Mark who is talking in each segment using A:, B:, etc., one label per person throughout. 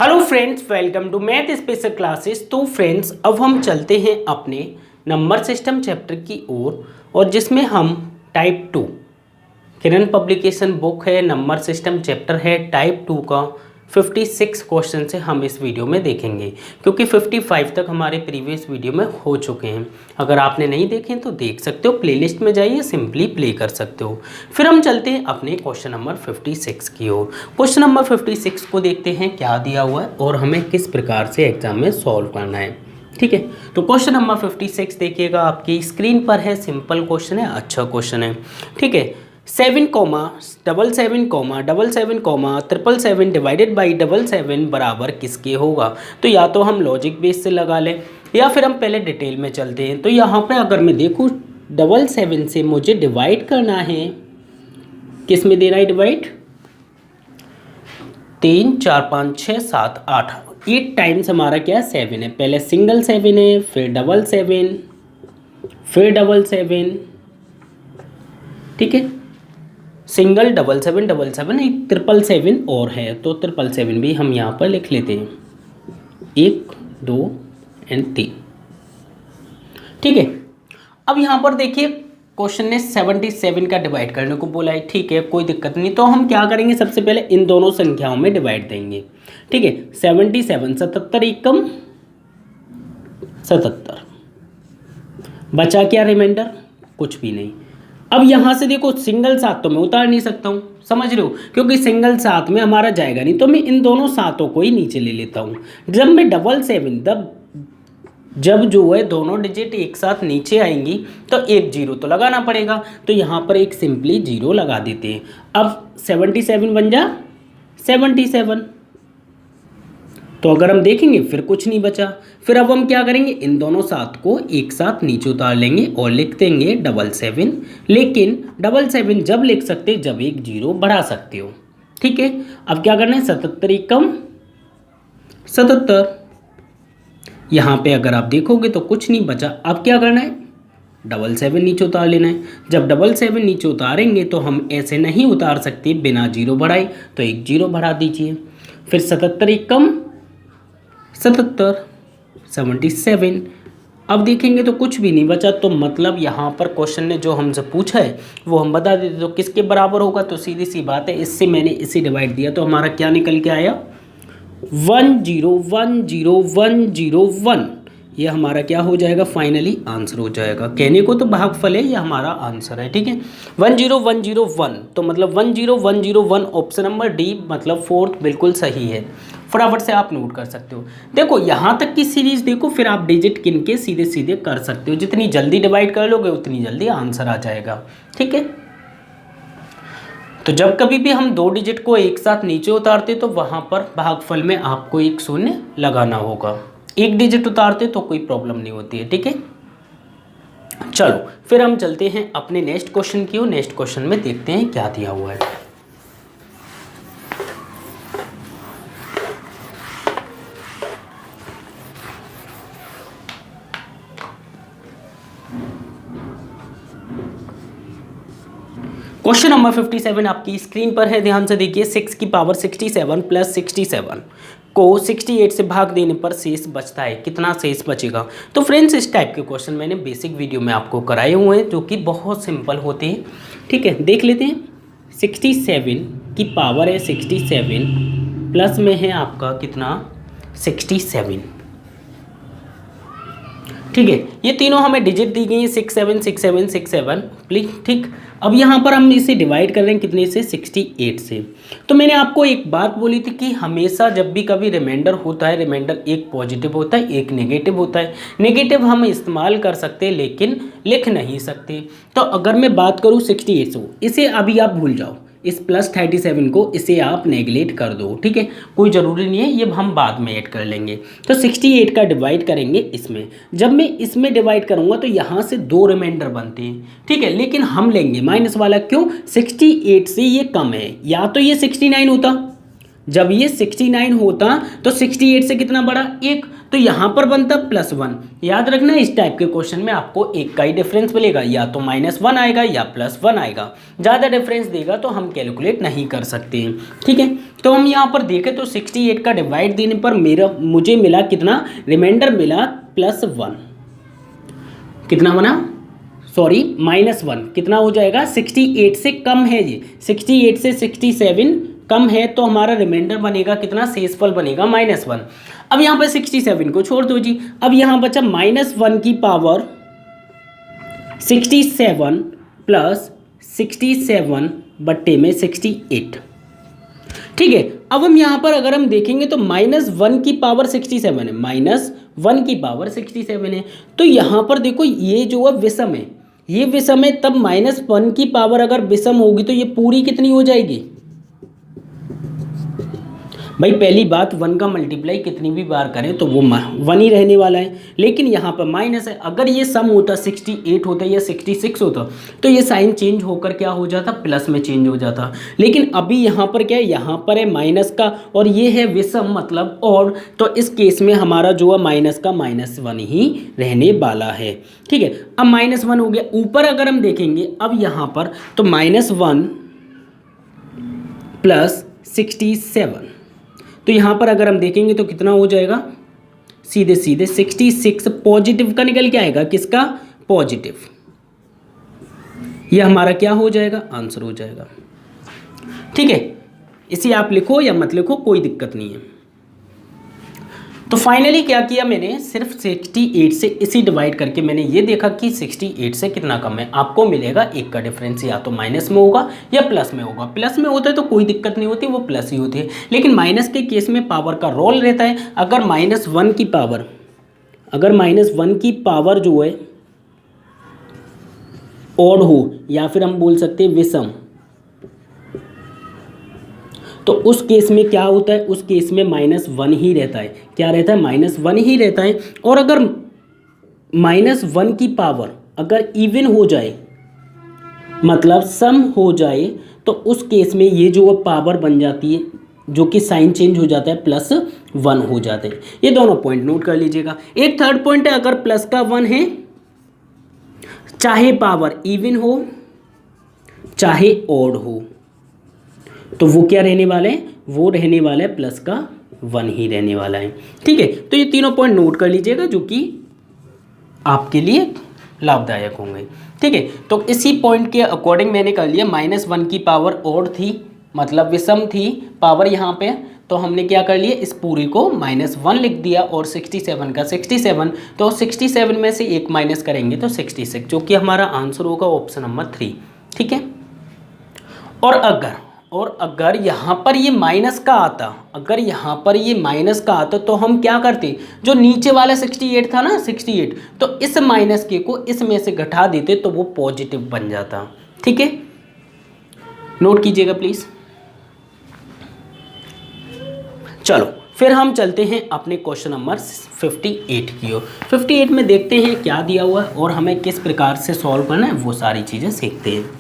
A: Hello friends, welcome to math special classes. तो friends, अब हम चलते हैं अपने नंबर सिस्टम चैप्टर की ओर और जिसमें हम टाइप 2 किरण पब्लिकेशन बुक है, नंबर सिस्टम चैप्टर है टाइप 2 का 56 क्वेश्चन से हम इस वीडियो में देखेंगे, क्योंकि 55 तक हमारे प्रीवियस वीडियो में हो चुके हैं। अगर आपने नहीं देखे तो देख सकते हो, प्लेलिस्ट में जाइए, सिंपली प्ले कर सकते हो। फिर हम चलते हैं अपने क्वेश्चन नंबर 56 की ओर। क्वेश्चन नंबर 56 को देखते हैं क्या दिया हुआ है और हमें किस प्रकार से एग्जाम में सॉल्व करना है। ठीक है, तो क्वेश्चन नंबर 56 देखिएगा, आपकी स्क्रीन पर है। सिंपल क्वेश्चन है, अच्छा क्वेश्चन है। ठीक है, 7,77,77,777 डिवाइडेड बाई 77 बराबर किसके होगा। तो या तो हम लॉजिक बेस से लगा लें या फिर हम पहले डिटेल में चलते हैं। तो यहाँ पे अगर मैं देखूँ 77 से मुझे डिवाइड करना है, किस में देना है डिवाइड, 3 4 5 6 7 8 8 टाइम्स हमारा क्या 7 है। पहले सिंगल 7 है, फिर डबल 7, फिर डबल 7। ठीक है, सिंगल डबल 7 एक 777 और है, तो 777 भी हम यहाँ पर लिख लेते हैं, 1 2 और 3। ठीक है, अब यहाँ पर देखिए क्वेश्चन ने 77 का डिवाइड करने को बोला है। ठीक है, कोई दिक्कत नहीं। तो हम क्या करेंगे, सबसे पहले इन दोनों संख्याओं में डिवाइड देंगे। ठीक है, 77 77 एकम 77, बचा क्या रिमाइंडर, कुछ भी नहीं। अब यहाँ से देखो सिंगल 7 तो मैं उतार नहीं सकता हूँ, समझ रहे हो, क्योंकि सिंगल 7 में हमारा जाएगा नहीं, तो मैं इन दोनों 7 को ही नीचे ले लेता हूँ। जब मैं डबल 7 जब जो है दोनों डिजिट एक साथ नीचे आएंगी तो एक जीरो तो लगाना पड़ेगा, तो यहाँ पर एक सिंपली जीरो लगा देते हैं। अब 77 बन जा 77, तो अगर हम देखेंगे फिर कुछ नहीं बचा। फिर अब हम क्या करेंगे, इन दोनों 7 को एक साथ नीचे उतार लेंगे और लिख देंगे 77। लेकिन 77 जब लिख सकते जब एक जीरो बढ़ा सकते हो। ठीक है, अब क्या करना है, 77 एकम 77। यहाँ पे अगर आप देखोगे तो कुछ नहीं बचा। अब क्या करना है, 77 नीचे उतार लेना है। जब 77 नीचे उतारेंगे तो हम ऐसे नहीं उतार सकते बिना जीरो बढ़ाए, तो एक जीरो बढ़ा दीजिए। फिर 77 एकम 77। अब देखेंगे तो कुछ भी नहीं बचा, तो मतलब यहाँ पर क्वेश्चन ने जो हमसे पूछा है वो हम बता देते। तो किसके बराबर होगा, तो सीधी सी बात है, इससे मैंने इसे डिवाइड दिया तो हमारा क्या निकल के आया, 1010101। ये हमारा क्या हो जाएगा, फाइनली आंसर हो जाएगा। कहने को तो भागफल है, ये हमारा आंसर है। ठीक है, 10101, तो मतलब 10101 ऑप्शन नंबर डी मतलब 4th बिल्कुल सही है। फटाफट से आप नोट कर सकते हो। देखो यहाँ तक की सीरीज देखो, फिर आप डिजिट गिन के सीधे सीधे कर सकते हो। जितनी जल्दी डिवाइड कर लोगे उतनी जल्दी आंसर आ जाएगा। ठीक है, तो जब कभी भी हम 2 डिजिट को एक साथ नीचे उतारते तो वहाँ पर भागफल में आपको एक शून्य लगाना होगा। एक डिजिट उतारते तो कोई प्रॉब्लम नहीं होती है। ठीक है, चलो फिर हम चलते हैं अपने नेक्स्ट क्वेश्चन की ओर। नेक्स्ट क्वेश्चन में देखते हैं क्या दिया हुआ है। क्वेश्चन नंबर 57 आपकी स्क्रीन पर है, ध्यान से देखिए। 6 की पावर 67 प्लस 67 को 68 से भाग देने पर शेष बचता है, कितना शेष बचेगा। तो फ्रेंड्स, इस टाइप के क्वेश्चन मैंने बेसिक वीडियो में आपको कराए हुए हैं, जो कि बहुत सिंपल होते हैं। ठीक है, देख लेते हैं। 67 की पावर है 67 प्लस में है आपका कितना 67। ठीक है, ये तीनों हमें डिजिट दी गई है 67 67 67 प्लीज। ठीक, अब यहाँ पर हम इसे डिवाइड कर रहे हैं कितने से, 68 से। तो मैंने आपको एक बात बोली थी कि हमेशा जब भी कभी रिमाइंडर होता है, रिमाइंडर एक पॉजिटिव होता है एक नेगेटिव होता है। नेगेटिव हम इस्तेमाल कर सकते हैं लेकिन लिख नहीं सकते। तो अगर मैं बात करूँ 68 से, इसे अभी आप भूल जाओ, इस प्लस 37 को इसे आप नेगलेक्ट कर दो। ठीक है, कोई ज़रूरी नहीं है, ये हम बाद में ऐड कर लेंगे। तो 68 का डिवाइड करेंगे इसमें। जब मैं इसमें डिवाइड करूंगा तो यहाँ से 2 रिमाइंडर बनते हैं। ठीक है, लेकिन हम लेंगे माइनस वाला, क्यों, 68 से ये कम है। या तो ये 69 होता, जब ये 69 होता तो 68 से कितना बड़ा, 1, तो यहाँ पर बनता +1। याद रखना इस टाइप के क्वेश्चन में आपको एक का ही डिफरेंस मिलेगा, या तो -1 आएगा या +1 आएगा। ज़्यादा डिफरेंस देगा तो हम कैलकुलेट नहीं कर सकते हैं, ठीक है। तो हम यहाँ पर देखें तो 68 का डिवाइड देने पर मुझे मिला कितना, रिमाइंडर मिला +1। कितना बना, सॉरी -1, कितना हो जाएगा, 68 से कम है ये, 68 से 67 कम है, तो हमारा रिमाइंडर बनेगा कितना, शेषफल बनेगा -1। अब यहाँ पर 67 को छोड़ दो जी, अब यहाँ बचा -1 की पावर 67 प्लस 67 बट्टे में 68, ठीक है। अब हम यहाँ पर अगर हम देखेंगे तो -1 की पावर 67 है, -1 की पावर 67 है, तो यहाँ पर देखो ये जो है विषम है, ये विषम है, तब -1 की पावर अगर विषम होगी तो ये पूरी कितनी हो जाएगी भाई। पहली बात 1 का मल्टीप्लाई कितनी भी बार करें तो वो 1 ही रहने वाला है, लेकिन यहाँ पर माइनस है। अगर ये सम होता 68 होता या 66 होता तो ये साइन चेंज होकर क्या हो जाता, प्लस में चेंज हो जाता। लेकिन अभी यहाँ पर क्या है, यहाँ पर है माइनस का और ये है विषम मतलब और, तो इस केस में हमारा जो है माइनस का -1 ही रहने वाला है, ठीक है। अब -1 हो गया, ऊपर अगर हम देखेंगे अब यहाँ पर तो -1 प्लस 67, तो यहाँ पर अगर हम देखेंगे तो कितना हो जाएगा, सीधे सीधे 66 पॉजिटिव का निकल के आएगा, किसका, पॉजिटिव। यह हमारा क्या हो जाएगा, आंसर हो जाएगा, ठीक है। इसे आप लिखो या मत लिखो कोई दिक्कत नहीं है। तो फाइनली क्या किया मैंने, सिर्फ 68 से इसी डिवाइड करके मैंने ये देखा कि 68 से कितना कम है। आपको मिलेगा 1 का डिफरेंस या तो माइनस में होगा या प्लस में होगा। प्लस में होता है तो कोई दिक्कत नहीं होती, वो प्लस ही होती है, लेकिन माइनस के केस में पावर का रोल रहता है। अगर -1 की पावर, अगर -1 की पावर जो है ऑड हो या फिर हम बोल सकते हैं विषम, तो उस केस में क्या होता है, उस केस में -1 ही रहता है। क्या रहता है, -1 ही रहता है। और अगर -1 की पावर अगर इवन हो जाए, मतलब सम हो जाए, तो उस केस में ये जो पावर बन जाती है, जो कि साइन चेंज हो जाता है, +1 हो जाते हैं। ये दोनों पॉइंट नोट कर लीजिएगा। एक थर्ड पॉइंट है, अगर प्लस का 1 है, चाहे पावर इवन हो चाहे ऑड हो, तो वो क्या रहने वाले हैं, वो रहने वाला है प्लस का 1 ही रहने वाला है, ठीक है। तो ये तीनों पॉइंट नोट कर लीजिएगा जो कि आपके लिए लाभदायक होंगे, ठीक है। तो इसी पॉइंट के अकॉर्डिंग मैंने कर लिया, -1 की पावर ऑड थी, मतलब विषम थी पावर यहाँ पे, तो हमने क्या कर लिया, इस पूरी को -1 लिख दिया और 67 का 67, तो 67 में से 1 माइनस करेंगे तो 66, जो कि हमारा आंसर होगा ऑप्शन नंबर 3, ठीक है। और अगर यहाँ पर ये माइनस का आता, अगर यहाँ पर ये माइनस का आता तो हम क्या करते, जो नीचे वाला 68 था ना, 68, तो इस माइनस के को इसमें से घटा देते तो वो पॉजिटिव बन जाता, ठीक है। नोट कीजिएगा प्लीज़। चलो फिर हम चलते हैं अपने क्वेश्चन नंबर 58 की ओर। 58 में देखते हैं क्या दिया हुआ है और हमें किस प्रकार से सॉल्व करना है, वो सारी चीज़ें सीखते हैं।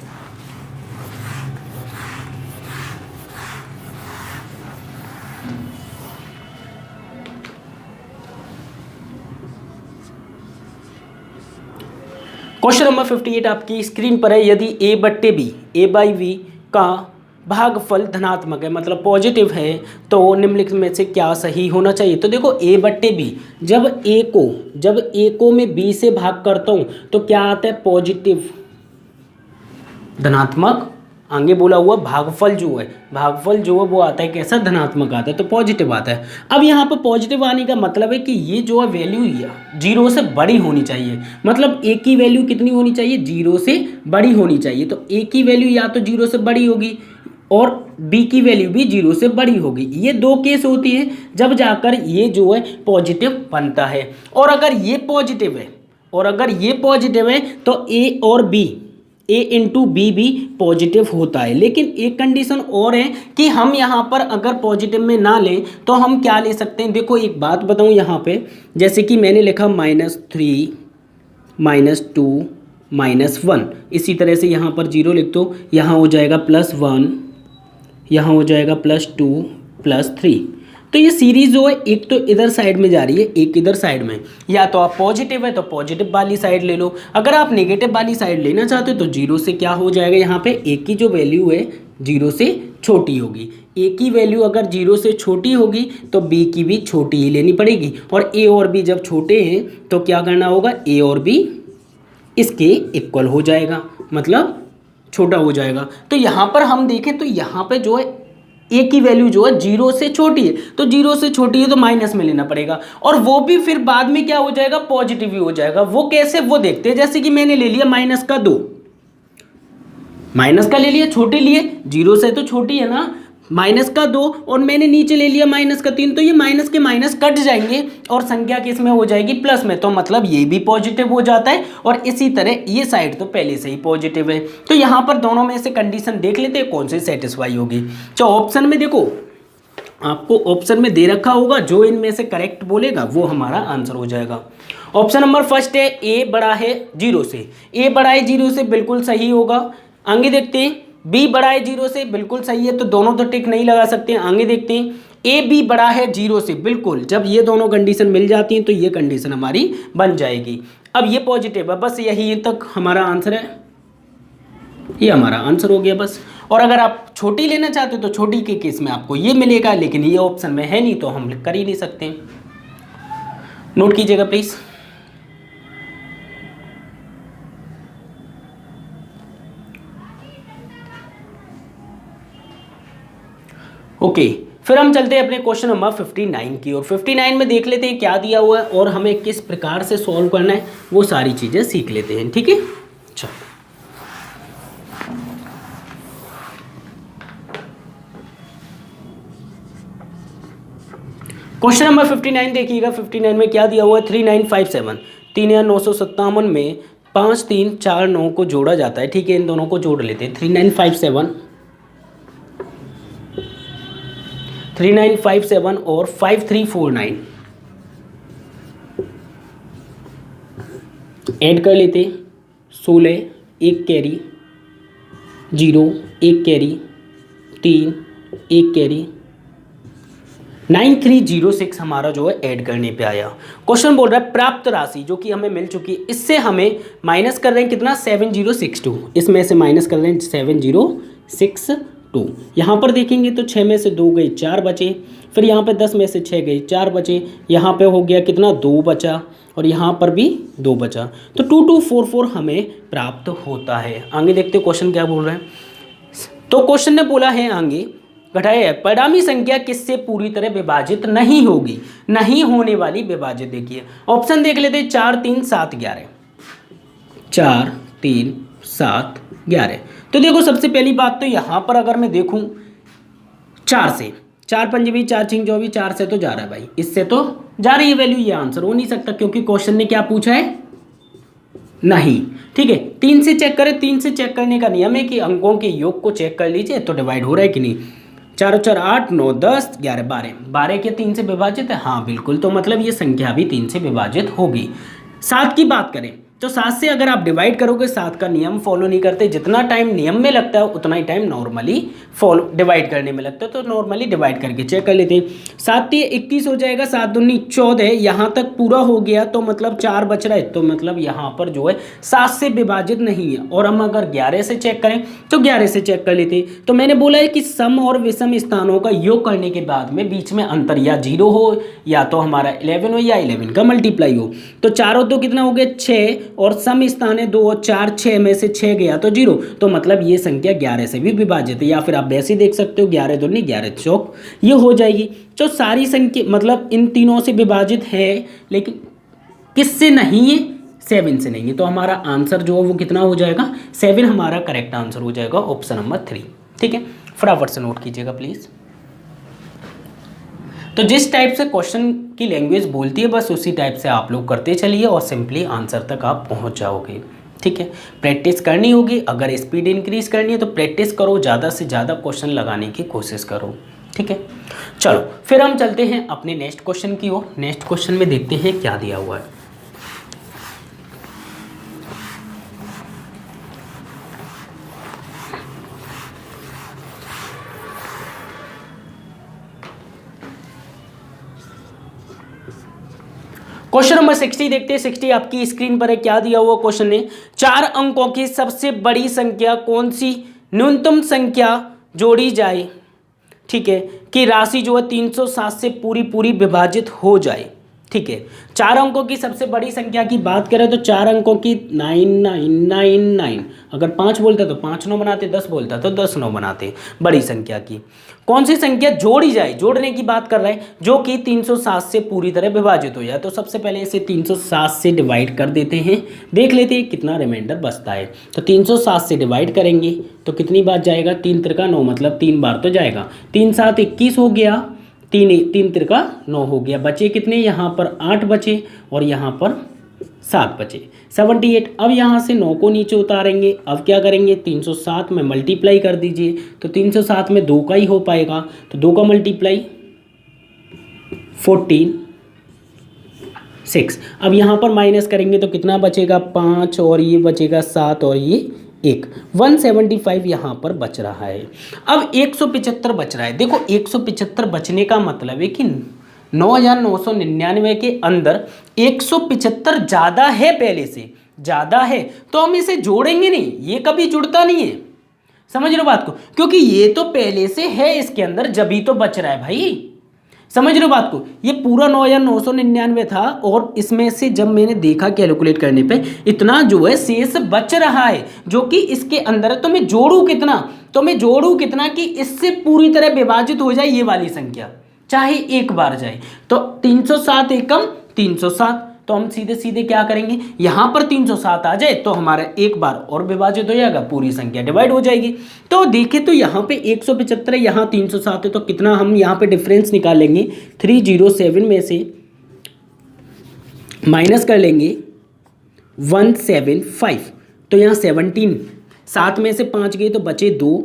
A: क्वेश्चन नंबर 58 आपकी स्क्रीन पर है। यदि a/b का भागफल धनात्मक है, मतलब पॉजिटिव है, तो निम्नलिखित में से क्या सही होना चाहिए। तो देखो a/b, जब a को मैं b से भाग करता हूँ तो क्या आता है, पॉजिटिव, धनात्मक। आगे बोला हुआ भागफल जो है वो आता है कैसा, धनात्मक आता है, तो पॉजिटिव आता है। अब यहाँ पर पॉजिटिव आने का मतलब है कि ये जो है वैल्यू 0 से बड़ी होनी चाहिए, मतलब a की वैल्यू कितनी होनी चाहिए, 0 से बड़ी होनी चाहिए। तो a की वैल्यू या तो 0 से बड़ी होगी और b की वैल्यू भी 0 से बड़ी होगी। ये दो केस होती है जब जाकर ये जो है पॉजिटिव बनता है। और अगर ये पॉजिटिव है तो a और b, a इंटू बी भी पॉजिटिव होता है। लेकिन एक कंडीशन और है कि हम यहाँ पर अगर पॉजिटिव में ना लें तो हम क्या ले सकते हैं। देखो एक बात बताऊँ यहाँ पे, जैसे कि मैंने लिखा -3 -2 -1, इसी तरह से यहाँ पर 0 लिख दो, यहाँ हो जाएगा +1, यहाँ हो जाएगा +2 प्लस 3। तो ये सीरीज जो है एक तो इधर साइड में जा रही है, एक इधर साइड में। या तो आप पॉजिटिव है तो पॉजिटिव वाली साइड ले लो, अगर आप नेगेटिव वाली साइड लेना चाहते हो तो जीरो से क्या हो जाएगा, यहाँ पे ए की जो वैल्यू है जीरो से छोटी होगी। ए की वैल्यू अगर जीरो से छोटी होगी तो बी की भी छोटी ही लेनी पड़ेगी, और ए और बी जब छोटे हैं तो क्या करना होगा, ए और बी इसके इक्वल हो जाएगा, मतलब छोटा हो जाएगा। तो यहाँ पर हम देखें तो यहाँ पे जो है ए की वैल्यू जो है जीरो से छोटी है, तो जीरो से छोटी है तो माइनस में लेना पड़ेगा, और वो भी फिर बाद में क्या हो जाएगा, पॉजिटिव ही हो जाएगा। वो कैसे, वो देखते हैं। जैसे कि मैंने ले लिया माइनस का 2, माइनस का ले लिया, छोटे लिए, जीरो से तो छोटी है ना, माइनस का 2, और मैंने नीचे ले लिया माइनस का 3, तो ये माइनस के माइनस कट जाएंगे और संख्या किस में हो जाएगी, प्लस में। तो मतलब ये भी पॉजिटिव हो जाता है, और इसी तरह ये साइड तो पहले से ही पॉजिटिव है। तो यहाँ पर दोनों में से कंडीशन देख लेते हैं कौन सी सेटिस्फाई होगी। तो ऑप्शन में देखो, आपको ऑप्शन में दे रखा होगा, जो इनमें से करेक्ट बोलेगा वो हमारा आंसर हो जाएगा। ऑप्शन नंबर फर्स्ट है ए बड़ा है जीरो से, ए बड़ा है जीरो से बिल्कुल सही होगा। आगे देखते हैं, बी बड़ा है जीरो से, बिल्कुल सही है, तो दोनों तो टिक नहीं लगा सकते हैं। आगे देखते हैं, ए बी बड़ा है जीरो से, बिल्कुल, जब ये दोनों कंडीशन मिल जाती हैं तो ये कंडीशन हमारी बन जाएगी। अब ये पॉजिटिव है, बस यही तक हमारा आंसर है, ये हमारा आंसर हो गया बस। और अगर आप छोटी लेना चाहते हो तो छोटी के केस में आपको ये मिलेगा, लेकिन ये ऑप्शन में है नहीं तो हम कर ही नहीं सकते। नोट कीजिएगा प्लीज। ओके, फिर हम चलते हैं अपने क्वेश्चन नंबर 59 की ओर। 59 में देख लेते हैं क्या दिया हुआ है और हमें किस प्रकार से सॉल्व करना है, वो सारी चीजें सीख लेते हैं। ठीक है, चलो। क्वेश्चन नंबर 59 देखिएगा। 59 में क्या दिया हुआ है, 3957, 3957 में 5 3 4 9 को जोड़ा जाता है। ठीक है, इन दोनों को जोड़ लेते हैं। 3957 और 5349 ऐड कर लेते। 16, 1 कैरी, 0, 1 कैरी, 3, 1 कैरी, 9306 हमारा जो है ऐड करने पे आया। क्वेश्चन बोल रहा है प्राप्त राशि जो कि हमें मिल चुकी है, इससे हमें माइनस कर रहे हैं कितना, 7062। इसमें से माइनस कर रहे हैं 7062। यहाँ पर देखेंगे तो 6 में से 2 गए, 4 बचे। फिर यहाँ पे 10 में से 6 गए, 4 बचे। यहाँ पे हो गया कितना, 2 बचा, और यहाँ पर भी 2 बचा। तो 2244 हमें प्राप्त होता है। आगे देखते हो क्वेश्चन क्या बोल रहे हैं। तो क्वेश्चन ने बोला है आगे, घटाए परिणामी संख्या किससे पूरी तरह विभाजित नहीं होगी, नहीं होने वाली विभाजित। देखिए ऑप्शन देख लेते, 4 3 7 11, 4 3 7 11। तो देखो सबसे पहली बात तो यहाँ पर अगर मैं देखूँ 4 से, 4 5 20, 4 6 24, 4 से तो जा रहा है भाई, इससे तो जा रही है वैल्यू, ये आंसर हो नहीं सकता क्योंकि क्वेश्चन ने क्या पूछा है, नहीं। ठीक है, 3 से चेक करें। 3 से चेक करने का नियम है कि अंकों के योग को चेक कर लीजिए तो डिवाइड हो रहा है कि नहीं। 4 4 8 9 10 11 12, 12 के 3 से विभाजित है, हाँ बिल्कुल, तो मतलब ये संख्या भी 3 से विभाजित होगी। 7 की बात करें तो 7 से अगर आप डिवाइड करोगे, 7 का नियम फॉलो नहीं करते, जितना टाइम नियम में लगता है उतना ही टाइम नॉर्मली फॉलो डिवाइड करने में लगता है, तो नॉर्मली डिवाइड करके चेक कर लेते हैं। 7 3 21 हो जाएगा, 7 दूनी 14, यहाँ तक पूरा हो गया तो मतलब 4 बच रहा है, तो मतलब यहाँ पर जो है 7 से विभाजित नहीं है। और हम अगर 11 से चेक करें तो 11 से चेक कर लेते हैं। तो मैंने बोला है कि सम और विषम स्थानों का योग करने के बाद में बीच में अंतर या 0 हो या तो हमारा 11 हो या 11 का मल्टीप्लाई हो। तो 4 और 2 कितना हो गया, 6, और सम स्थान है 2 और 4, 6 में से 6 गया तो 0, तो मतलब ये संख्या 11 से भी विभाजित है। या फिर आप वैसे देख सकते हो 11 दूनी 11 चौक, ये हो जाएगी। तो सारी संख्या मतलब इन तीनों से विभाजित है, लेकिन किससे नहीं है, 7 से नहीं है। तो हमारा आंसर जो है वो कितना हो जाएगा, 7 हमारा करेक्ट आंसर हो जाएगा, ऑप्शन नंबर 3। ठीक है, फटाफट से नोट कीजिएगा प्लीज। तो जिस टाइप से क्वेश्चन की लैंग्वेज बोलती है बस उसी टाइप से आप लोग करते चलिए और सिंपली आंसर तक आप पहुंच जाओगे। ठीक है, प्रैक्टिस करनी होगी। अगर स्पीड इंक्रीज करनी है तो प्रैक्टिस करो, ज़्यादा से ज़्यादा क्वेश्चन लगाने की कोशिश करो। ठीक है, चलो फिर हम चलते हैं अपने नेक्स्ट क्वेश्चन की ओर। नेक्स्ट क्वेश्चन में देखते हैं क्या दिया हुआ है। क्वेश्चन नंबर 60 देखते हैं। 60 आपकी स्क्रीन पर है। क्या दिया हुआ क्वेश्चन ने, 4 अंकों की सबसे बड़ी संख्या कौन सी न्यूनतम संख्या जोड़ी जाए, ठीक है, कि राशि जो है 307 से पूरी पूरी विभाजित हो जाए। ठीक है, 4 अंकों की सबसे बड़ी संख्या की बात करें तो 4 अंकों की 9999, अगर 5 बोलता तो 5 9 बनाते, 10 बोलता तो 10 9 बनाते। बड़ी संख्या की कौन सी संख्या जोड़ी जाए, जोड़ने की बात कर रहे हैं, जो कि 307 से पूरी तरह विभाजित हो जाए। तो सबसे पहले इसे 307 से डिवाइड कर देते हैं, देख लेते हैं कितना रिमाइंडर बचता है। तो 307 से डिवाइड करेंगे तो कितनी बार जाएगा, 3 त्रिका 9, मतलब 3 बार तो जाएगा। 3 7 21 हो गया, 3 त्रिका 9 हो गया, बचे कितने, यहाँ पर 8 बचे और यहाँ पर 7 बचे, 78। अब यहाँ से 9 को नीचे उतारेंगे। अब क्या करेंगे, 307 में मल्टीप्लाई कर दीजिए। तो 307 में 2 का ही हो पाएगा, तो 2 का मल्टीप्लाई 14 6। अब यहाँ पर माइनस करेंगे तो कितना बचेगा, 5 और ये बचेगा 7 और ये 1, 175 यहाँ पर बच रहा है। अब 175 बच रहा है। देखो 175 बचने का मतलब है कि 9999 के अंदर 175 ज़्यादा है, पहले से ज़्यादा है, तो हम इसे जोड़ेंगे नहीं, ये कभी जुड़ता नहीं है। समझ रहे हो बात को, क्योंकि ये तो पहले से है इसके अंदर, जब तो बच रहा है भाई। समझ रहे हो बात को, ये पूरा 9999 था और इसमें से जब मैंने देखा कैलकुलेट करने पे इतना जो है शेष बच रहा है, जो कि इसके अंदर है। तो मैं जोड़ूँ कितना, तो मैं जोड़ूँ कितना कि इससे पूरी तरह विभाजित हो जाए ये वाली संख्या, चाहे एक बार जाए। तो 307 एकम 307, तो हम सीधे सीधे क्या करेंगे, यहाँ पर 307 आ जाए तो हमारा एक बार और विभाजित हो जाएगा, पूरी संख्या डिवाइड हो जाएगी। तो देखें तो यहाँ पे 175 है, यहाँ 307 है, तो कितना हम यहाँ पे डिफरेंस निकालेंगे, 307 में से माइनस कर लेंगे 175, तो यहाँ 17, 7 में से 5 गए तो बचे 2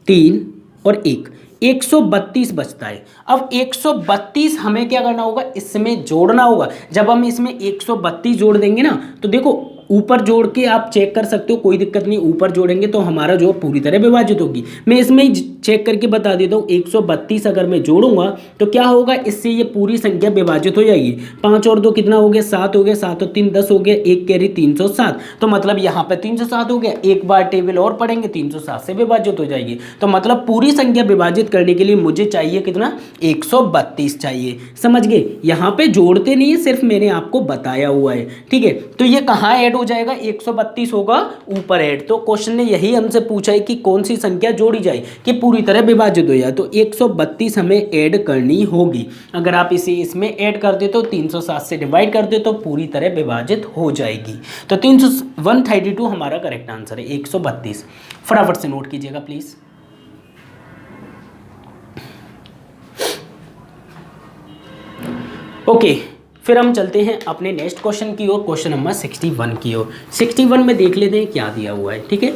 A: 3 और 1, 132 बचता है। अब 132 हमें क्या करना होगा, इसमें जोड़ना होगा। जब हम इसमें 132 जोड़ देंगे ना, तो देखो ऊपर जोड़ के आप चेक कर सकते हो, कोई दिक्कत नहीं। ऊपर जोड़ेंगे तो हमारा जो पूरी तरह विभाजित होगी। मैं इसमें ही चेक करके बता देता हूँ, 132 अगर मैं जोड़ूंगा तो क्या होगा, इससे ये पूरी संख्या विभाजित हो जाएगी। 5 और 2 कितना हो गया, 7 हो गया, 7 और 3 10 हो गया, 1 कैरी 307, तो मतलब यहाँ पे 307 हो गया। एक बार टेबल और पढ़ेंगे, 307 से विभाजित हो जाएगी। तो मतलब पूरी संख्या विभाजित करने के लिए मुझे चाहिए कितना, 132 चाहिए। समझ गए, यहाँ पे जोड़ते नहीं है, सिर्फ मैंने आपको बताया हुआ है। ठीक है, तो ये कहाँ ऐड हो जाएगा, 132 होगा ऊपर ऐड। तो क्वेश्चन ने यही हमसे पूछा है कि कौन सी संख्या जोड़ी जाए कि पूरी तरह विभाजित हो जाए, तो 132 हमें ऐड करनी होगी। अगर आप इसे इसमें ऐड कर दे तो 307 से डिवाइड कर दे तो पूरी तरह विभाजित हो जाएगी। तो 132 हमारा करेक्ट आंसर है, 132। फटाफट से नोट कीजिएगा प्लीज। ओके, फिर हम चलते हैं अपने नेक्स्ट क्वेश्चन की ओर, क्वेश्चन नंबर 61 की ओर। 61 में देख लेते हैं क्या दिया हुआ है। ठीक है,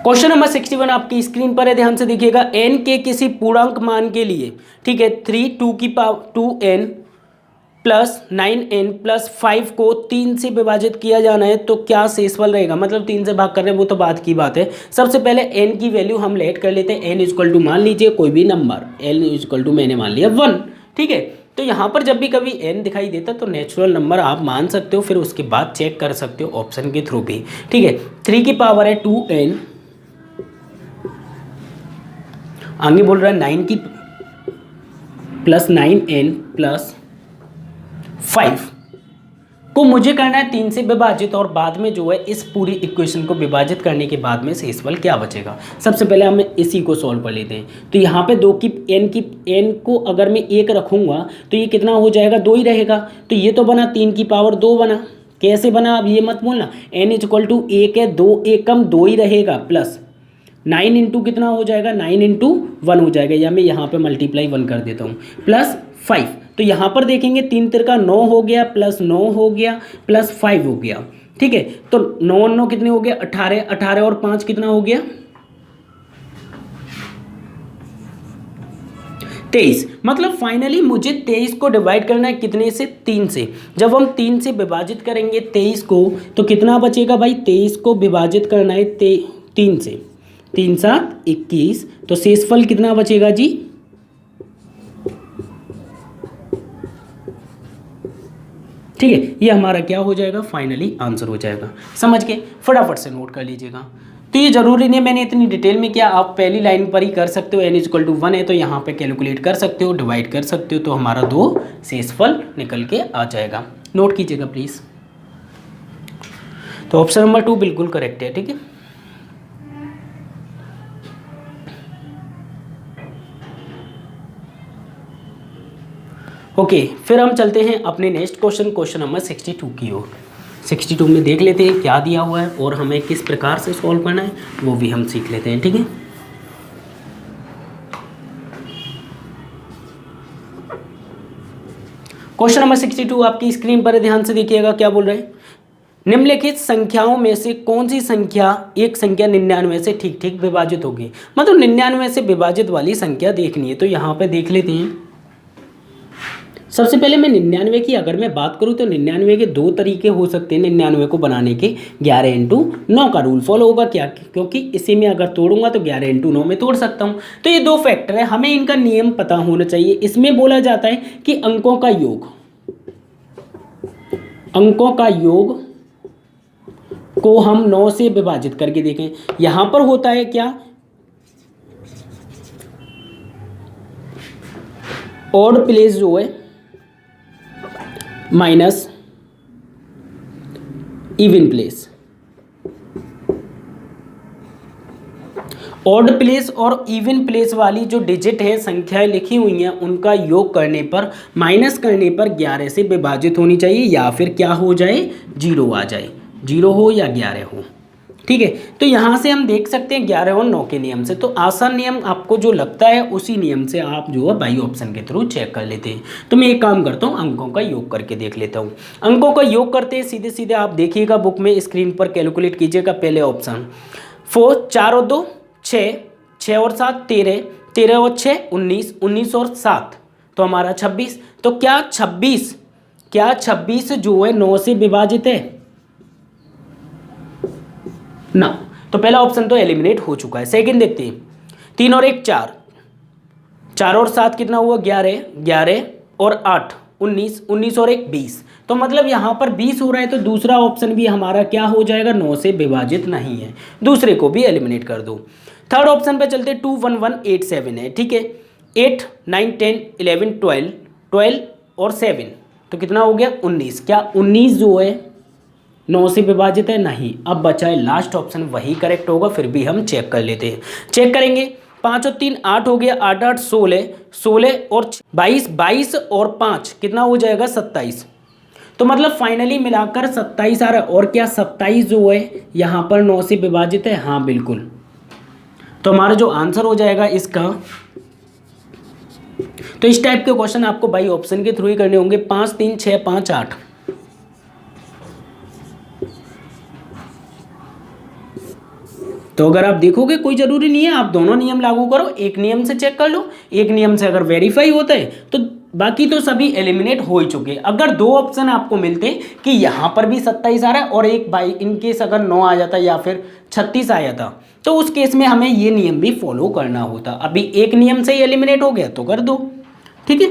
A: क्वेश्चन नंबर 61 आपकी स्क्रीन पर है, ध्यान से देखिएगा। n के किसी पूर्णांक मान के लिए, ठीक है, 3 2 की power 2n plus 9n plus 5 को 3 से विभाजित किया जाना है, तो क्या शेषफल रहेगा। मतलब 3 से भाग कर रहे हैं, वो तो बात की बात है। सबसे पहले n की वैल्यू हम लेट कर लेते हैं। n इक्वल टू मान लीजिए कोई भी नंबर, l इक्वल टू मैंने मान लिया 1। ठीक है, तो यहाँ पर जब भी कभी n दिखाई देता तो नेचुरल नंबर आप मान सकते हो, फिर उसके बाद चेक कर सकते हो ऑप्शन के थ्रू भी। ठीक है, 3 की पावर है 2n, आगे बोल रहा है 9 की प्लस 9n प्लस 5 को मुझे करना है 3 से विभाजित, और बाद में जो है इस पूरी इक्वेशन को विभाजित करने के बाद में शेषफल क्या बचेगा। सबसे पहले हम इसी को सॉल्व कर लेते हैं। तो यहाँ पे 2 की n को अगर मैं 1 रखूँगा तो ये कितना हो जाएगा, 2 ही रहेगा। तो ये तो बना 3 की पावर 2 बना। कैसे बना अब ये मत बोलना, n इक्वल टू 1 है, 2 एकम 2 ही रहेगा, प्लस 9 इंटू कितना हो जाएगा, 9 इंटू 1 हो जाएगा, या मैं यहाँ पे मल्टीप्लाई 1 कर देता हूँ, प्लस 5। तो यहाँ पर देखेंगे 3 तिरका 9 हो गया, प्लस 9 हो गया, प्लस 5 हो गया। ठीक है, तो 9 9 कितने हो गया, 18, 18 और 5 कितना हो गया, 23। मतलब फाइनली मुझे 23 को डिवाइड करना है कितने से, 3 से। जब हम 3 से विभाजित करेंगे 23 को तो कितना बचेगा भाई, 23 को विभाजित करना है 3 से, 3 7 21, तो शेषफल कितना बचेगा जी? ठीक है, ये हमारा क्या हो जाएगा? फाइनली आंसर हो जाएगा। समझ के फटाफट से नोट कर लीजिएगा। तो ये जरूरी नहीं मैंने इतनी डिटेल में किया, आप पहली लाइन पर ही कर सकते हो। n = 1 है तो यहाँ पे कैलकुलेट कर सकते हो, डिवाइड कर सकते हो, तो हमारा 2 शेषफल निकल के आ जाएगा। नोट कीजिएगा प्लीज। तो ऑप्शन नंबर 2 बिल्कुल करेक्ट है। ठीक है, ओके फिर हम चलते हैं अपने नेक्स्ट क्वेश्चन नंबर 62 की ओर। 62 में देख लेते हैं क्या दिया हुआ है और हमें किस प्रकार से सॉल्व करना है वो भी हम सीख लेते हैं। ठीक है, क्वेश्चन नंबर 62 आपकी स्क्रीन पर ध्यान से देखिएगा। क्या बोल रहे हैं? निम्नलिखित संख्याओं में से कौन सी संख्या एक संख्या 99 से ठीक ठीक विभाजित होगी? मतलब 99 से विभाजित वाली संख्या देखनी है। तो यहाँ पे देख लेते हैं। सबसे पहले मैं 99 की अगर मैं बात करूँ तो 99 के 2 तरीके हो सकते हैं 99 को बनाने के। 11 × 9 का रूल फॉलो होगा क्या? क्योंकि इसी में अगर तोड़ूंगा तो 11 × 9 में तोड़ सकता हूँ। तो ये 2 फैक्टर है, हमें इनका नियम पता होना चाहिए। इसमें बोला जाता है कि अंकों का योग को हम 9 से विभाजित करके देखें। यहां पर होता है क्या? ऑड प्लेस जो है minus even place. Odd place और इवन प्लेस वाली जो डिजिट है, संख्याएं लिखी हुई हैं, उनका योग करने पर माइनस करने पर 11 से विभाजित होनी चाहिए, या फिर क्या हो जाए? 0 आ जाए, 0 हो या 11 हो। ठीक है, तो यहाँ से हम देख सकते हैं 11 और 9 के नियम से। तो आसान नियम आपको जो लगता है उसी नियम से आप जो है बाई ऑप्शन के थ्रू चेक कर लेते हैं। तो मैं एक काम करता हूँ, अंकों का योग करके देख लेता हूँ। अंकों का योग करते हैं सीधे सीधे आप देखिएगा बुक में, स्क्रीन पर कैलकुलेट कीजिएगा। पहले ऑप्शन 4, 4 और 2 6, 6 और 7 13, 13 और 6 19, 19 और 7 तो हमारा 26। तो क्या 26 जो है 9 से विभाजित है ना? तो पहला ऑप्शन तो एलिमिनेट हो चुका है। सेकंड देखते हैं, 3 और 1 4, 4 और 7 कितना हुआ? 11, 11 और 8 19, 19 और 1 20। तो मतलब यहाँ पर 20 हो रहा है, तो दूसरा ऑप्शन भी हमारा क्या हो जाएगा? 9 से विभाजित नहीं है, दूसरे को भी एलिमिनेट कर दो। थर्ड ऑप्शन पे चलते, 2 1 1 8 7 है। ठीक है, 8 9 10 11 12, 12 और 7 तो कितना हो गया? 19। क्या 19 जो है 9 से विभाजित है? नहीं। अब बचा है लास्ट ऑप्शन, वही करेक्ट होगा। फिर भी हम चेक कर लेते हैं, चेक करेंगे। 5 और 3 8 हो गया, 8 8 16, 16 और 22, 22 और 5 कितना हो जाएगा? 27। तो मतलब फाइनली मिलाकर 27 आ रहा है। और क्या 27 जो है यहाँ पर 9 से विभाजित है? हाँ बिल्कुल। तो हमारा जो आंसर हो जाएगा इसका, तो इस टाइप के क्वेश्चन आपको बाई ऑप्शन के थ्रू ही करने होंगे। 5 3 6 5 8। तो अगर आप देखोगे कोई ज़रूरी नहीं है आप दोनों नियम लागू करो, एक नियम से चेक कर लो, एक नियम से अगर वेरीफाई होता है तो बाकी तो सभी एलिमिनेट हो ही चुके। अगर 2 ऑप्शन आपको मिलते कि यहाँ पर भी 27 आ रहा है और एक बाई इन केस अगर 9 आ जाता या फिर 36 आ जाता, तो उस केस में हमें ये नियम भी फॉलो करना होता। अभी एक नियम से ही एलिमिनेट हो गया तो कर दो। ठीक है,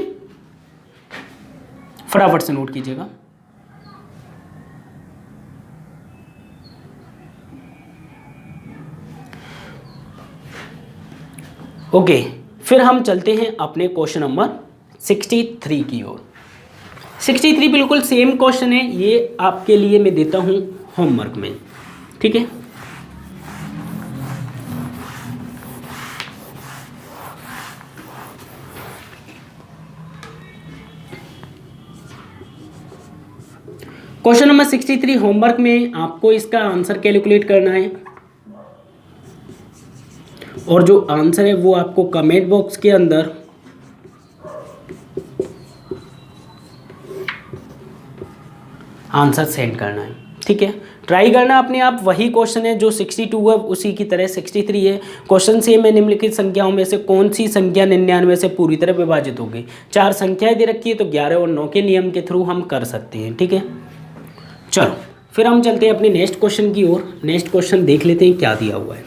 A: फटाफट से नोट कीजिएगा। ओके फिर हम चलते हैं अपने क्वेश्चन नंबर 63 की ओर। 63 बिल्कुल सेम क्वेश्चन है, ये आपके लिए मैं देता हूं होमवर्क में। ठीक है, क्वेश्चन नंबर 63 होमवर्क में आपको इसका आंसर कैलकुलेट करना है, और जो आंसर है वो आपको कमेंट बॉक्स के अंदर आंसर सेंड करना है। ठीक है, ट्राई करना अपने आप। वही क्वेश्चन है जो 62 है उसी की तरह 63 है। क्वेश्चन सेम है, निम्नलिखित संख्याओं में से कौन सी संख्या 99 से पूरी तरह विभाजित होगी। 4 संख्याएं दे रखी है तो 11 और 9 के नियम के थ्रू हम कर सकते हैं। ठीक है, चलो फिर हम चलते हैं अपने नेक्स्ट क्वेश्चन की ओर। नेक्स्ट क्वेश्चन देख लेते हैं क्या दिया हुआ है।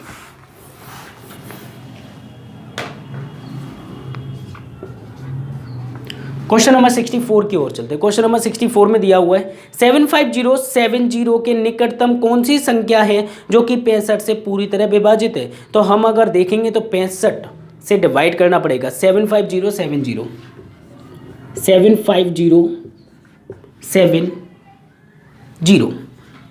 A: क्वेश्चन नंबर 64 की ओर चलते हैं। क्वेश्चन नंबर 64 में दिया हुआ है 75070 के निकटतम कौन सी संख्या है जो कि 65 से पूरी तरह विभाजित है। तो हम अगर देखेंगे तो 65 से डिवाइड करना पड़ेगा। 75070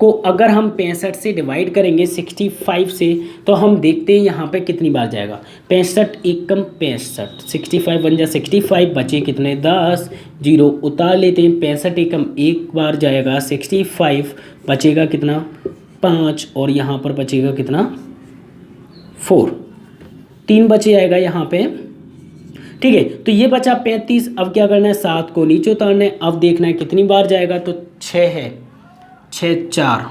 A: को अगर हम 65 से डिवाइड करेंगे 65 से, तो हम देखते हैं यहाँ पे कितनी बार जाएगा। 65 एकम 65, 65 बन जाए 65, बचे कितने 10, जीरो उतार लेते हैं। 65 एकम एक बार जाएगा 65, बचेगा कितना 5, और यहाँ पर बचेगा कितना 4, 3 बचे जाएगा यहाँ पे। ठीक है, तो ये बचा 35। अब क्या करना है, 7 को नीचे उतारना है। अब देखना है कितनी बार जाएगा, तो 6 है, 6 4,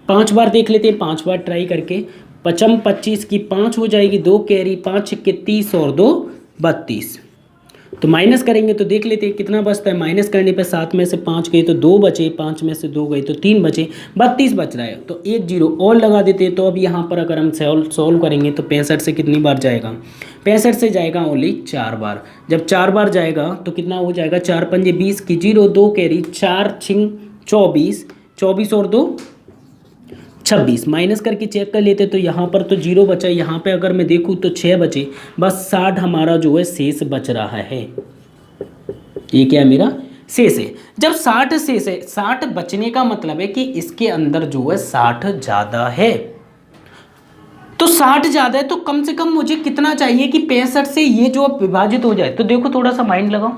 A: 5 बार देख लेते हैं। 5 बार ट्राई करके 55 25 की 5 हो जाएगी, 2 कैरी, 5 के 30 और 2 32। तो माइनस करेंगे तो देख लेते हैं कितना बचता है। माइनस करने पे 7 में से 5 गए तो 2 बचे, 5 में से 2 गए तो 3 बचे, 32 बच रहा है। तो एक जीरो और लगा देते हैं। तो अब यहाँ पर अगर हम सॉल्व करेंगे तो 65 से कितनी बार जाएगा, 65 से जाएगा ओनली 4 बार। जब 4 बार जाएगा तो कितना हो जाएगा, 4 पंजे 20 की, जीरो 2 कैरी, 4 छिंग 24, 24 और 2 26। माइनस करके चेक कर लेते तो यहाँ पर तो जीरो बचा, यहाँ पे अगर मैं देखूँ तो 6 बचे, बस 60 हमारा जो है शेष बच रहा है। ये क्या है, मेरा शेष है। जब 60 शेष है, 60 बचने का मतलब है कि इसके अंदर जो है 60 ज़्यादा है। तो 60 ज़्यादा है तो कम से कम मुझे कितना चाहिए कि 65 से ये जो विभाजित हो जाए। तो देखो थोड़ा सा माइंड लगाओ,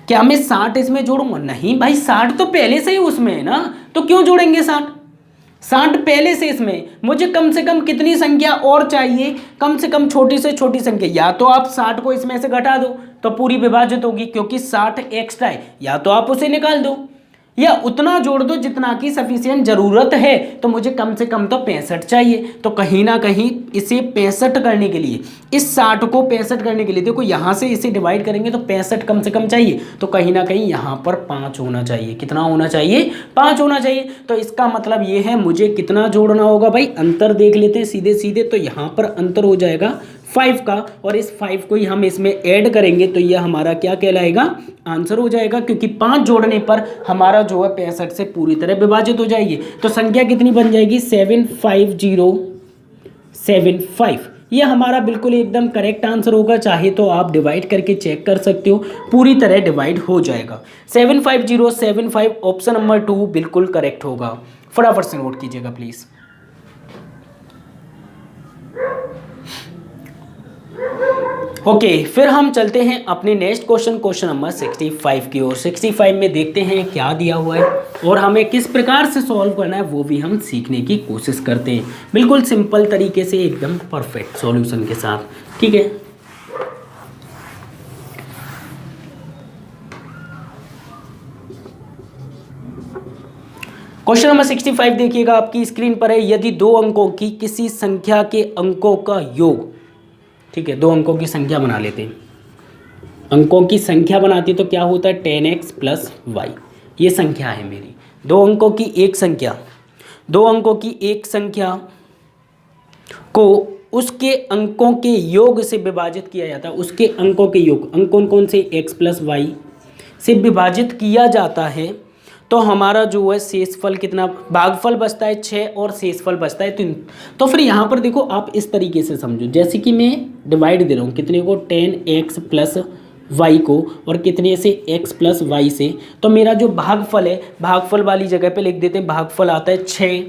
A: क्या मैं 60 इसमें जोड़ूंगा? नहीं भाई, 60 तो पहले से ही उसमें है ना, तो क्यों जोड़ेंगे 60 पहले से इसमें। मुझे कम से कम कितनी संख्या और चाहिए, कम से कम छोटी से छोटी संख्या। या तो आप 60 को इसमें से घटा दो तो पूरी विभाजित होगी, क्योंकि 60 एक्स्ट्रा है, या तो आप उसे निकाल दो, या उतना जोड़ दो जितना की सफिशिएंट जरूरत है। तो मुझे कम से कम तो 65 चाहिए। तो कहीं ना कहीं इसे 65 करने के लिए, इस 60 को 65 करने के लिए, देखो यहाँ से इसे डिवाइड करेंगे तो 65 कम से कम चाहिए। तो कहीं ना कहीं यहाँ पर 5 होना चाहिए। कितना होना चाहिए, 5 होना चाहिए। तो इसका मतलब ये है मुझे कितना जोड़ना होगा भाई, अंतर देख लेते हैं सीधे सीधे। तो यहाँ पर अंतर हो जाएगा 5 का, और इस 5 को ही हम इसमें ऐड करेंगे तो यह हमारा क्या कहलाएगा, आंसर हो जाएगा। क्योंकि 5 जोड़ने पर हमारा जो है 65 से पूरी तरह विभाजित हो जाएगी। तो संख्या कितनी बन जाएगी, 75075। यह हमारा बिल्कुल एकदम करेक्ट आंसर होगा। चाहे तो आप डिवाइड करके चेक कर सकते हो, पूरी तरह डिवाइड हो जाएगा। 75075 ऑप्शन नंबर 2 बिल्कुल करेक्ट होगा। फटाफट से नोट कीजिएगा प्लीज़। ओके, फिर हम चलते हैं अपने नेक्स्ट क्वेश्चन नंबर 65 की ओर। 65 में देखते हैं क्या दिया हुआ है और हमें किस प्रकार से सॉल्व करना है वो भी हम सीखने की कोशिश करते हैं, बिल्कुल सिंपल तरीके से, एकदम परफेक्ट सॉल्यूशन के साथ। ठीक है, क्वेश्चन नंबर 65 देखिएगा, आपकी स्क्रीन पर है। यदि 2 अंकों की किसी संख्या के अंकों का योग, ठीक है, 2 अंकों की संख्या बना लेते हैं। अंकों की संख्या बनाते तो क्या होता है, 10x प्लस y। ये संख्या है मेरी, 2 अंकों की एक संख्या, 2 अंकों की एक संख्या को उसके अंकों के योग से विभाजित किया जाता है। उसके अंकों के योग, अंक कौन कौन से, x प्लस वाई से विभाजित किया जाता है। तो हमारा जो है शेषफल कितना, भागफल बचता है 6 और शेषफल बचता है 3। तो फिर यहाँ पर देखो आप इस तरीके से समझो, जैसे कि मैं डिवाइड दे रहा हूँ कितने को, 10x प्लस वाई को, और कितने से, x प्लस वाई से। तो मेरा जो भागफल है, भागफल वाली जगह पे लिख देते हैं, भागफल आता है 6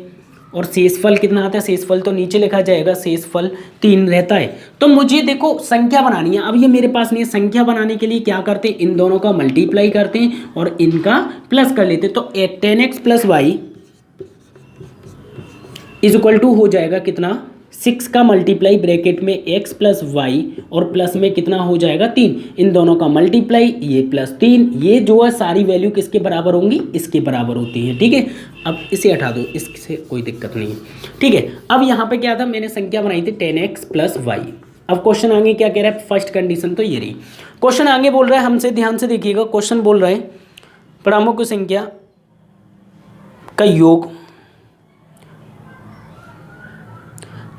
A: और शेषफल कितना आता है, शेषफल तो नीचे लिखा जाएगा, शेषफल 3 रहता है। तो मुझे देखो संख्या बनानी है। अब ये मेरे पास नहीं है, संख्या बनाने के लिए क्या करते हैं, इन दोनों का मल्टीप्लाई करते हैं और इनका प्लस कर लेते हैं। तो 10x plus Y is equal to हो जाएगा कितना, 6 का मल्टीप्लाई ब्रैकेट में x प्लस वाई और प्लस में कितना हो जाएगा 3, इन दोनों का मल्टीप्लाई, ये प्लस 3, ये जो है सारी वैल्यू किसके बराबर होंगी, इसके बराबर होती है। ठीक है, अब इसे हटा दो, इससे कोई दिक्कत नहीं है। ठीक है, अब यहाँ पे क्या था, मैंने संख्या बनाई थी 10x प्लस वाई। अब क्वेश्चन आगे क्या कह रहा है, फर्स्ट कंडीशन तो ये रही। क्वेश्चन आगे बोल रहा है हमसे, ध्यान से देखिएगा, क्वेश्चन बोल रहा है परिणामों की संख्या का योग,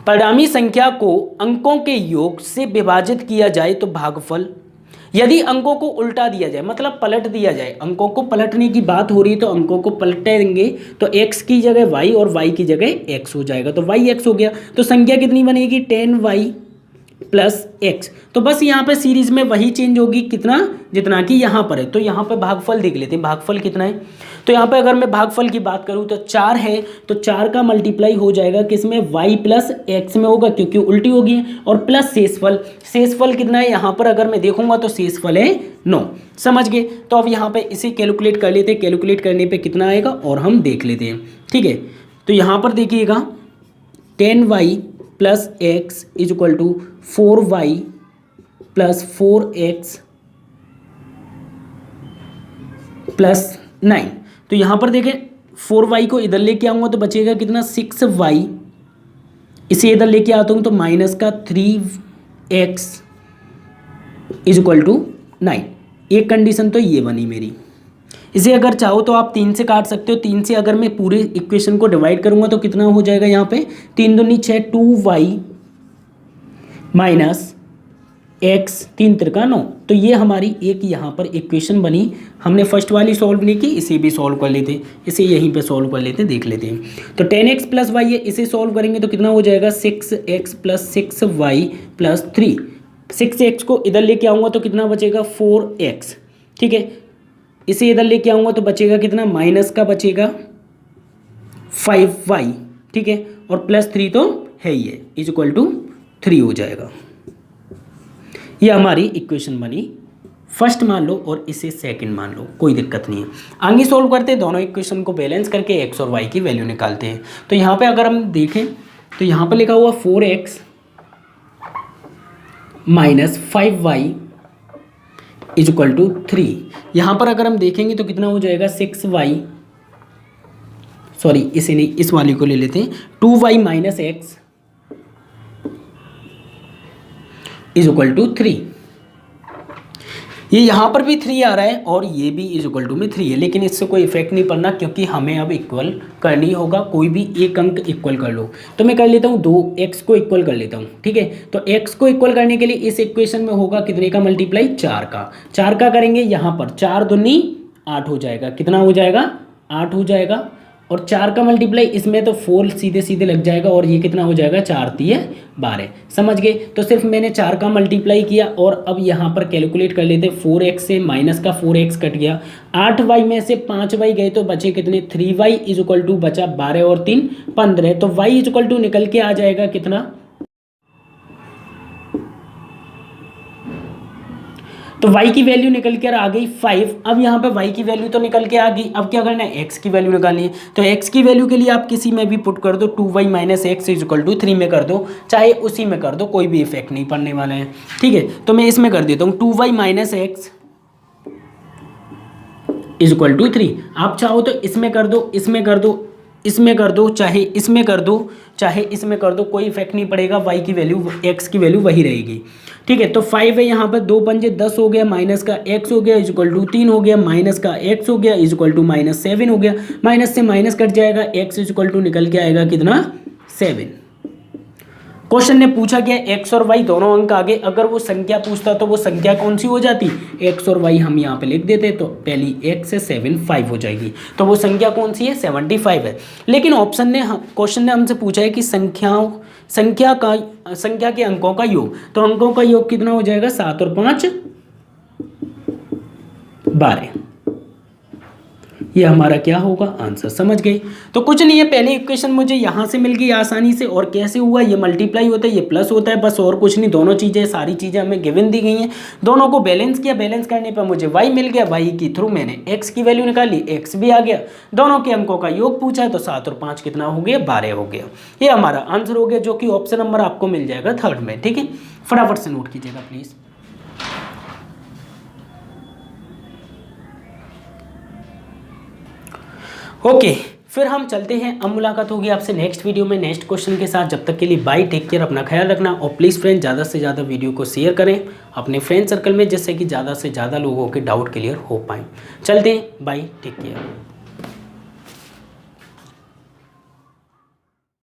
A: परिणामी संख्या को अंकों के योग से विभाजित किया जाए तो भागफल, यदि अंकों को उल्टा दिया जाए, मतलब पलट दिया जाए, अंकों को पलटने की बात हो रही है तो अंकों को पलटेंगे तो x की जगह y और y की जगह x हो जाएगा, तो y x हो गया। तो संख्या कितनी बनेगी 10y प्लस x। तो बस यहाँ पे सीरीज में वही चेंज होगी कितना, जितना कि यहाँ पर है। तो यहाँ पे भागफल देख लेते हैं, भागफल कितना है। तो यहाँ पे अगर मैं भागफल की बात करूँ तो 4 है, तो 4 का मल्टीप्लाई हो जाएगा किसमें, y प्लस x में होगा क्योंकि उल्टी होगी, और प्लस शेषफल। शेषफल कितना है यहाँ पर अगर मैं देखूंगा तो शेषफल है 9। समझ गए। तो अब यहाँ पे इसे कैलकुलेट कर लेते हैं, कैलकुलेट करने पे कितना आएगा और हम देख लेते हैं। ठीक है, तो यहाँ पर देखिएगा 10y plus x is equal to 4y plus 4x plus 9। तो यहाँ पर देखें 4y को इधर लेके आऊँगा तो बचेगा कितना 6y, इसे इधर लेके आता हूँ तो माइनस का 3x इज इक्वल टू 9। एक कंडीशन तो ये बनी मेरी। इसे अगर चाहो तो आप 3 से काट सकते हो। 3 से अगर मैं पूरे इक्वेशन को डिवाइड करूँगा तो कितना हो जाएगा यहाँ पे 3 दूनी 6, 2y माइनस x 3 तिरका 9। तो ये हमारी एक यहाँ पर इक्वेशन बनी। हमने फर्स्ट वाली सॉल्व नहीं की, इसे भी सॉल्व कर लेते, इसे यहीं पे सॉल्व कर लेते, देख लेते हैं। तो 10x प्लस वाई है, इसे सॉल्व करेंगे तो कितना हो जाएगा 6x plus 6y plus 3। 6x को इधर लेके आऊँगा तो कितना बचेगा 4x। ठीक है, इसे इधर लेके आऊँगा तो बचेगा कितना, माइनस का बचेगा 5y। ठीक है, और प्लस 3 तो है ही है, इज इक्वल टू 3 हो जाएगा। ये हमारी इक्वेशन बनी फर्स्ट मान लो और इसे सेकंड मान लो, कोई दिक्कत नहीं है। आगे सॉल्व करते हैं, दोनों इक्वेशन को बैलेंस करके x और y की वैल्यू निकालते हैं। तो यहाँ पे अगर हम देखें तो यहाँ पे लिखा हुआ 4x minus 5y is equal to 3। यहाँ पर अगर हम देखेंगे तो कितना हो जाएगा 6y, सॉरी इसे नहीं, इस वाली को ले लेते हैं, 2y minus x is equal to 3। ये यहाँ पर भी 3 आ रहा है और ये भी इज इक्वल टू में 3 है, लेकिन इससे कोई इफेक्ट नहीं पड़ना क्योंकि हमें अब इक्वल करनी होगा। कोई भी एक अंक इक्वल कर लो, तो मैं कर लेता हूँ 2x को इक्वल कर लेता हूँ। ठीक है, तो x को इक्वल करने के लिए इस इक्वेशन में होगा कितने का मल्टीप्लाई, 4 का। 4 का करेंगे यहाँ पर 4 दूनी 8 हो जाएगा, कितना हो जाएगा 8 हो जाएगा, और 4 का मल्टीप्लाई इसमें तो 4 सीधे सीधे लग जाएगा, और ये कितना हो जाएगा 4 3 12। समझ गए। तो सिर्फ मैंने 4 का मल्टीप्लाई किया और अब यहाँ पर कैलकुलेट कर लेते। 4x से माइनस का 4x कट गया, 8y में से 5y गए तो बचे कितने 3y इज इक्वल टू बचा 12 और 3 15। तो y इज इक्वल टू निकल के आ जाएगा कितना, तो y की वैल्यू निकल कर आ गई 5। अब यहाँ पे y की वैल्यू तो निकल के आ गई, अब क्या करना है x की वैल्यू निकालनी है। तो x की वैल्यू के लिए आप किसी में भी पुट कर दो, 2y minus X is equal to 3 में कर दो, चाहे उसी में कर दो, कोई भी इफेक्ट नहीं पड़ने वाला है। ठीक है, तो मैं इसमें कर देता हूँ 2y minus X is equal to 3। आप चाहो तो इसमें कर दो, इसमें कर दो, इसमें कर दो, चाहे इसमें कर दो, चाहे इसमें कर दो, कोई इफेक्ट नहीं पड़ेगा। y की वैल्यू x की वैल्यू वही रहेगी। ठीक है, तो 5 है यहाँ पर, 2 पंजे 10 हो गया, माइनस का x हो गया इज इक्वल टू 3 हो गया, माइनस का x हो गया इज इक्वल टू माइनस 7 हो गया, माइनस से माइनस कट जाएगा, x इज इक्वल टू निकल के आएगा कितना 7। क्वेश्चन ने पूछा क्या x और y दोनों अंक आगे, अगर वो संख्या पूछता तो वो संख्या कौन सी हो जाती, x और y हम यहाँ पे लिख देते, तो पहली x से 7 5 हो जाएगी, तो वो संख्या कौन सी है 75 है। लेकिन ऑप्शन ने क्वेश्चन ने हमसे पूछा है कि संख्या के अंकों का योग, तो अंकों का योग कितना हो जाएगा 7 और 5 12। ये हमारा क्या होगा आंसर। समझ गए। तो कुछ नहीं है, पहले इक्वेशन मुझे यहाँ से मिल गई आसानी से, और कैसे हुआ, ये मल्टीप्लाई होता है, ये प्लस होता है, बस और कुछ नहीं। दोनों चीज़ें सारी चीज़ें हमें गिवन दी गई हैं, दोनों को बैलेंस किया, बैलेंस करने पर मुझे y मिल गया, y के थ्रू मैंने x की वैल्यू निकाली, x भी आ गया, दोनों के अंकों का योग पूछा तो 7 और 5 कितना हो गया 12 हो गया। ये हमारा आंसर हो गया, जो कि ऑप्शन नंबर आपको मिल जाएगा 3rd में। ठीक है, फटाफट से नोट कीजिएगा प्लीज़। ओके, फिर हम चलते हैं, अब मुलाकात होगी आपसे नेक्स्ट वीडियो में नेक्स्ट क्वेश्चन के साथ। जब तक के लिए बाय, टेक केयर, अपना ख्याल रखना, और प्लीज़ फ्रेंड ज़्यादा से ज़्यादा वीडियो को शेयर करें अपने फ्रेंड सर्कल में, जिससे कि ज़्यादा से ज़्यादा लोगों के डाउट क्लियर हो पाएँ। चलते हैं, बाय, टेक केयर।